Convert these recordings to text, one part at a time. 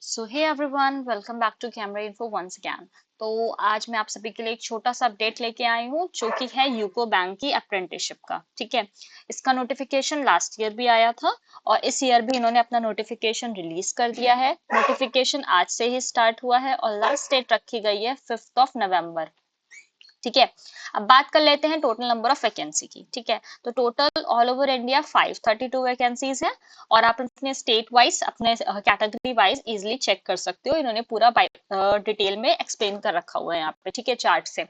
So hey everyone, welcome back to camera info once again. तो आज मैं आप सभी के लिए एक छोटा सा अपडेट लेके आई हूँ जो कि है यूको बैंक की अप्रेंटिसशिप का। ठीक है, इसका नोटिफिकेशन लास्ट ईयर भी आया था और इस ईयर भी इन्होंने अपना नोटिफिकेशन रिलीज कर दिया है। नोटिफिकेशन आज से ही स्टार्ट हुआ है और लास्ट डेट रखी गई है 5 नवंबर। ठीक है, अब बात कर लेते हैं टोटल नंबर ऑफ वैकेंसी की। ठीक है, तो total all over India 532 vacancies है और आप अपने स्टेट वाइज अपने कैटेगरी वाइज इजिली चेक कर सकते हो। इन्होंने पूरा डिटेल में एक्सप्लेन कर रखा हुआ है यहाँ पे। ठीक है, चार्ट से।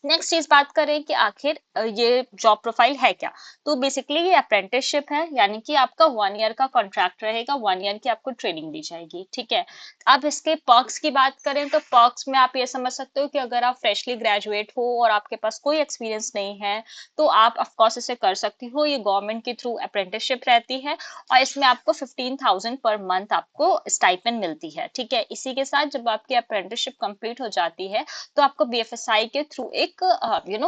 नेक्स्ट चीज बात करें कि आखिर ये जॉब प्रोफाइल है क्या, तो बेसिकली ये अप्रेंटिसशिप है, यानी कि आपका 1 ईयर का कॉन्ट्रैक्ट रहेगा, 1 ईयर की आपको ट्रेनिंग दी जाएगी। ठीक है, अब इसके पर्क्स की बात करें तो पर्क्स में आप ये समझ सकते हो कि अगर आप फ्रेशली ग्रेजुएट हो और आपके पास कोई एक्सपीरियंस नहीं है तो आप ऑफ कोर्स इसे कर सकती हो। ये गवर्नमेंट के थ्रू अप्रेंटिसशिप रहती है और इसमें आपको 15,000 पर मंथ आपको स्टाइपेंड मिलती है। ठीक है, इसी के साथ जब आपकी अप्रेंटिसशिप कंप्लीट हो जाती है तो आपको बीएफएसआई के थ्रू एक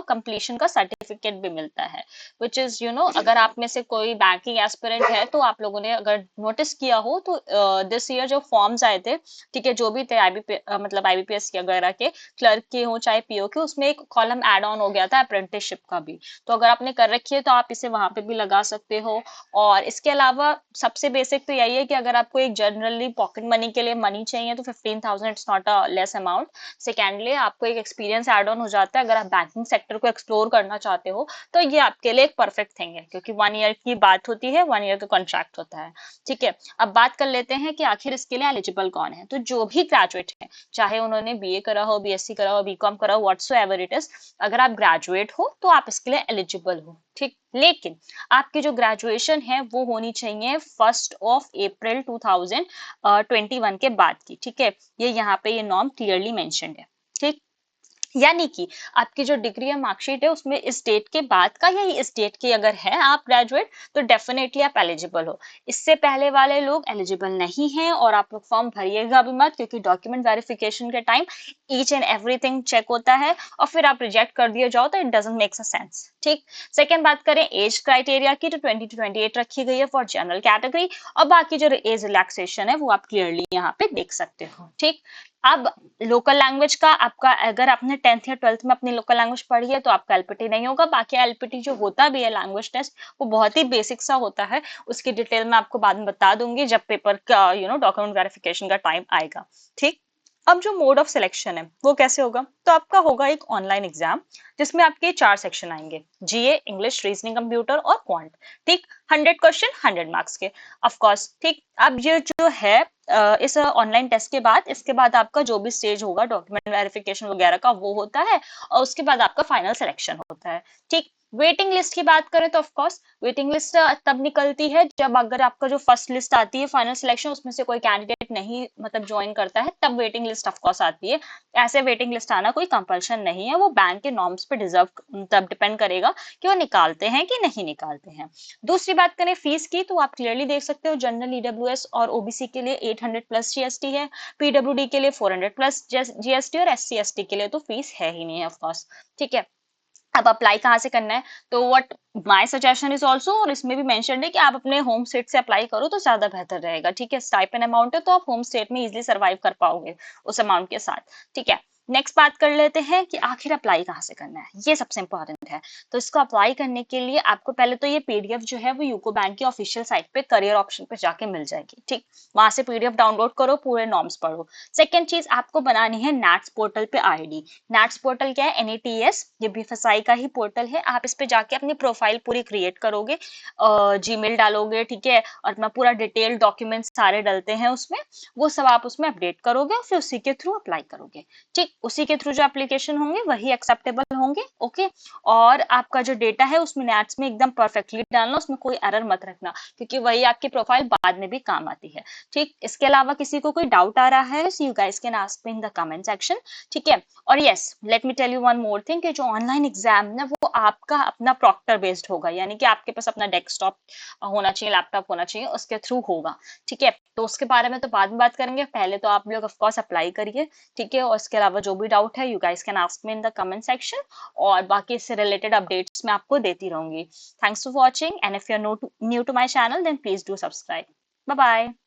कंप्लीशन का सर्टिफिकेट भी मिलता है, विच इज अगर आप में से कोई बैंकिंग एस्पिरेंट है तो आप लोगों ने अगर नोटिस किया हो तो दिस ईयर जो फॉर्म्स आए थे, ठीक है, जो भी थे मतलब आईबीपीएस के वगैरह के, क्लर्क के हो चाहे पीओ के, उसमें एक कॉलम ऐड ऑन हो गया था अप्रेंटिसशिप का भी। तो अगर आपने कर रखी है तो आप इसे वहां पे भी लगा सकते हो। और इसके अलावा सबसे बेसिक तो यही है कि अगर आपको एक जनरली पॉकेट मनी के लिए मनी चाहिए तो 15,000 it's not a less amount. Secondly आपको एक एक्सपीरियंस ऐड ऑन हो जाता है। अगर आप बैंकिंग सेक्टर को एक्सप्लोर करना चाहते हो तो ये आपके लिए एक परफेक्ट थिंग है, क्योंकि 1 ईयर की बात होती है, 1 ईयर का कॉन्ट्रैक्ट होता है। ठीक है, अब बात कर लेते हैं कि आखिर इसके लिए एलिजिबल कौन है। तो जो भी ग्रेजुएट है, चाहे उन्होंने बीए करा हो, बीएससी करा हो, बीकॉम करा हो, व्हाटसोएवर इट इज, अगर आप ग्रेजुएट हो तो आप इसके लिए एलिजिबल हो। ठीक, लेकिन आपकी जो ग्रेजुएशन है वो होनी चाहिए 1 अप्रैल 2021 के बाद की। ठीक है, ये यहाँ पे ये नॉर्म क्लियरली मेंशन्ड है। ठीक, यानी कि आपकी जो डिग्री या मार्कशीट है उसमें इस डेट के बाद का या इस डेट की अगर है आप ग्रेजुएट तो डेफिनेटली आप एलिजिबल हो। इससे पहले वाले लोग एलिजिबल नहीं हैं और आप लोग फॉर्म भरिएगा भी मत, क्योंकि डॉक्यूमेंट वेरिफिकेशन के time each and everything check होता है और फिर आप रिजेक्ट कर दिए जाओ तो इट डजंट मेक सेंस। ठीक, सेकेंड बात करें एज क्राइटेरिया की, तो 20 to 28 रखी गई है फॉर जनरल कैटेगरी और बाकी जो एज रिलैक्सेशन है वो आप क्लियरली यहाँ पे देख सकते हो। ठीक, अब लोकल लैंग्वेज का आपका, अगर आपने 10th या 12th में अपनी लोकल लैंग्वेज पढ़ी है तो आपका एलपीटी नहीं होगा। बाकी एलपीटी जो होता भी है लैंग्वेज टेस्ट, वो बहुत ही बेसिक सा होता है। उसकी डिटेल मैं आपको बाद में बता दूंगी जब पेपर का डॉक्यूमेंट वेरिफिकेशन का टाइम आएगा। ठीक, अब जो मोड ऑफ सिलेक्शन है वो कैसे होगा, तो आपका होगा एक ऑनलाइन एग्जाम जिसमें आपके 4 सेक्शन आएंगे, जीए, इंग्लिश, रीजनिंग, कंप्यूटर और क्वांट। ठीक, 100 क्वेश्चन 100 मार्क्स के, ऑफ कोर्स। ठीक, अब ये जो है इस ऑनलाइन टेस्ट के बाद, इसके बाद आपका जो भी स्टेज होगा डॉक्यूमेंट वेरिफिकेशन वगैरह का वो होता है और उसके बाद आपका फाइनल सिलेक्शन होता है। ठीक, वेटिंग लिस्ट की बात करें तो ऑफ कोर्स वेटिंग लिस्ट तब निकलती है जब अगर आपका जो फर्स्ट लिस्ट आती है फाइनल सिलेक्शन, उसमें से कोई कैंडिडेट नहीं मतलब ज्वाइन करता है, तब वेटिंग लिस्ट ऑफ कोर्स आती है। ऐसे वेटिंग लिस्ट आना कोई कंपल्शन नहीं है, वो बैंक के नॉर्म्स पे डिजर्व तब डिपेंड करेगा कि वो निकालते हैं कि नहीं निकालते हैं। दूसरी बात करें फीस की, तो आप क्लियरली देख सकते हो जनरल, ईडब्ल्यूएस और ओबीसी के लिए 800 प्लस जीएसटी है, पीडब्ल्यूडी के लिए 400 प्लस जीएसटी और एससी एसटी के लिए तो फीस है ही नहीं, ऑफ कोर्स। ठीक है, अब अप्लाई कहाँ से करना है, तो what my suggestion is also, और इसमें भी मेंशन है कि आप अपने होम स्टेट से अप्लाई करो तो ज्यादा बेहतर रहेगा। ठीक है, स्टाइपेंड अमाउंट है तो आप होम स्टेट में इजीली सर्वाइव कर पाओगे उस अमाउंट के साथ। ठीक है, नेक्स्ट बात कर लेते हैं कि आखिर अप्लाई कहाँ से करना है, ये सबसे इंपॉर्टेंट है। तो इसको अप्लाई करने के लिए आपको पहले तो ये पीडीएफ जो है वो यूको बैंक की ऑफिशियल साइट पे करियर ऑप्शन पे जाके मिल जाएगी। ठीक, वहां से पीडीएफ डाउनलोड करो, पूरे नॉर्म्स पढ़ो। सेकेंड चीज आपको बनानी है नैट्स पोर्टल पे आईडी। नैट्स पोर्टल क्या है, एनएटीएस, ये बीएफएसआई का ही पोर्टल है। आप इस पे जाके अपनी प्रोफाइल पूरी क्रिएट करोगे, जीमेल डालोगे, ठीक है, और अपना पूरा डिटेल डॉक्यूमेंट सारे डलते हैं उसमें, वो सब आप उसमें अपडेट करोगे और फिर उसी के थ्रू अप्लाई करोगे। ठीक, उसी के थ्रू जो एप्लीकेशन होंगे वही एक्सेप्टेबल होंगे। ओके, और आपका जो डेटा है उसमें नैट्स में एकदम परफेक्टली डालना, उसमें कोई एरर मत रखना, क्योंकि वही आपकी प्रोफाइल बाद में भी काम आती है। ठीक, इसके अलावा किसी को कोई डाउट आ रहा है so you guys can ask me in the comment section. ठीक है, और yes let me tell you one more thing कि जो ऑनलाइन एग्जाम है वो आपका अपना प्रॉक्टर बेस्ड होगा, यानी कि आपके पास अपना डेस्कटॉप होना चाहिए, लैपटॉप होना चाहिए, उसके थ्रू होगा। ठीक है, तो उसके बारे में तो बाद में बात करेंगे, पहले तो आप लोग ऑफ कोर्स अप्लाई करिए। ठीक है, और इसके अलावा जो भी डाउट है you guys can ask me in the comment section, और बाकी इससे रिलेटेड अपडेट्स मैं आपको देती रहूंगी। Thanks for watching, and if you are new to my channel then please do subscribe. Bye bye.